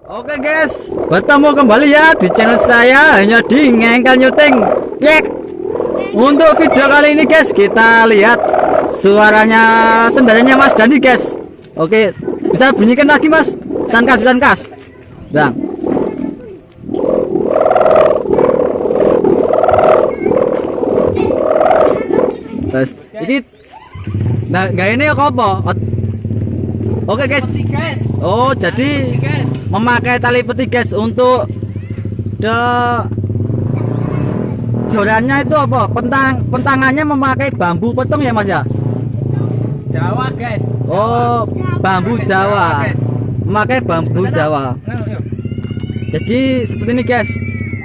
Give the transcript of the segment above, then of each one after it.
Oke guys, bertemu kembali ya di channel saya hanya di Ngengkel Nyuting. Yek. Untuk video kali ini guys, kita lihat suaranya sendaranya Mas Dandi guys. Oke, bisa bunyikan lagi Mas. Pesan kas. Bang. Terus ini nah ini apa? Oke guys. Oh, jadi memakai tali peti guys untuk jorannya itu apa? Pentangannya memakai bambu potong ya Mas ya? Jawa guys. Oh, bambu Jawa. Memakai bambu Jawa. Jadi seperti ini guys.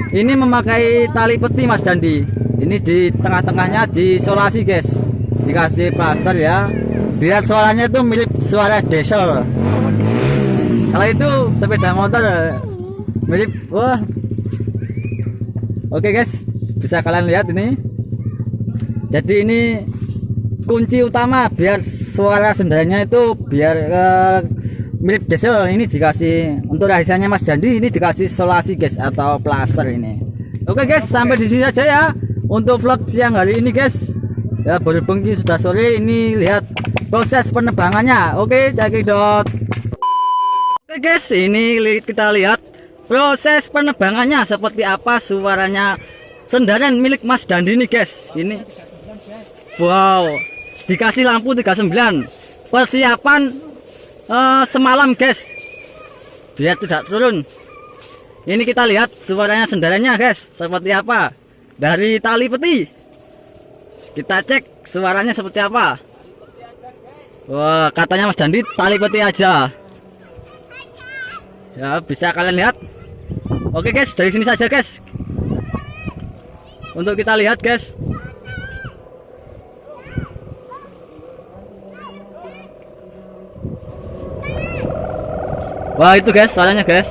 Ini memakai tali peti Mas Dandi. Ini di tengah-tengahnya disolasi guys. Dikasih plaster ya. Biar suaranya itu mirip suara diesel. Kalau itu sepeda motor mirip. Wah. Oke guys, bisa kalian lihat ini. Jadi ini kunci utama biar suara sendaranya itu biar mirip diesel. Ini dikasih untuk rahasianya Mas Dandi, ini dikasih solasi guys atau plaster ini. Oke guys, sampai di sini saja ya untuk vlog siang hari ini guys. Ya berhubung sudah sore, ini lihat proses penebangannya. Oke, cekidot. Oke guys, ini kita lihat proses penebangannya seperti apa suaranya sendaran milik Mas Dandi ini guys. Ini wow, dikasih lampu 39. Persiapan semalam guys, biar tidak turun. Ini kita lihat suaranya sendarannya guys seperti apa dari tali peti. Kita cek suaranya seperti apa. Wah, katanya Mas Dandi tali peti aja. Ya, bisa kalian lihat. Oke guys, dari sini saja guys. Untuk kita lihat guys. Wah, itu guys suaranya guys.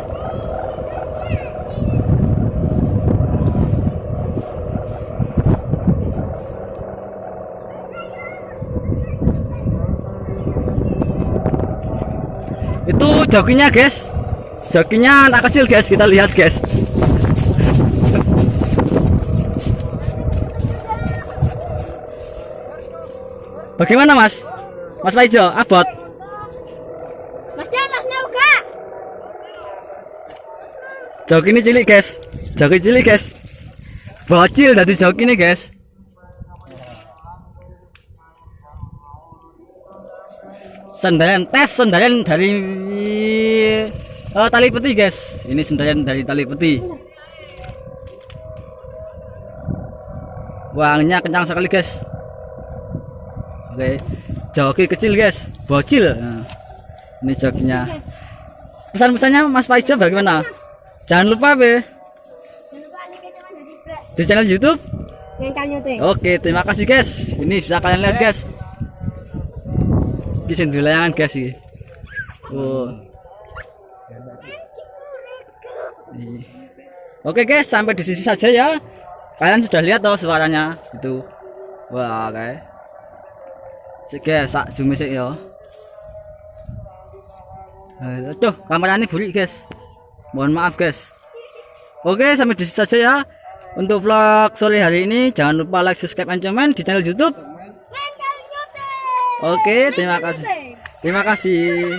Itu jokinya guys. Jokinya anak kecil guys, kita lihat guys. Bagaimana Mas? Mas Paijo, abot? Mas Dan, Mas Nauga. Joki ini cilik guys. Joki cilik guys. Bocil dari joki ini guys. Sendaran dari tali peti guys. Ini sendaran dari tali peti. Wanginya kencang sekali guys. Oke, joki kecil guys, bocil. Nah, ini jokinya. Pesan-pesannya Mas Paijo bagaimana? Jangan lupa di channel YouTube Ngengkel Nyuting. Oke, terima kasih guys. Ini bisa kalian lihat guys. Di sini layangan guys ini. Oh. Oke guys, sampai di sini saja ya. Kalian sudah lihat toh suaranya itu. Wah, guys. Oke, sak zoom sik ya. Aduh, kameranya burik guys. Mohon maaf guys. Oke, sampai di sini saja ya. Untuk vlog sore hari ini, jangan lupa like, subscribe, dan komen di channel YouTube. Ngengkel Nyuting. Oke, terima kasih. Terima kasih.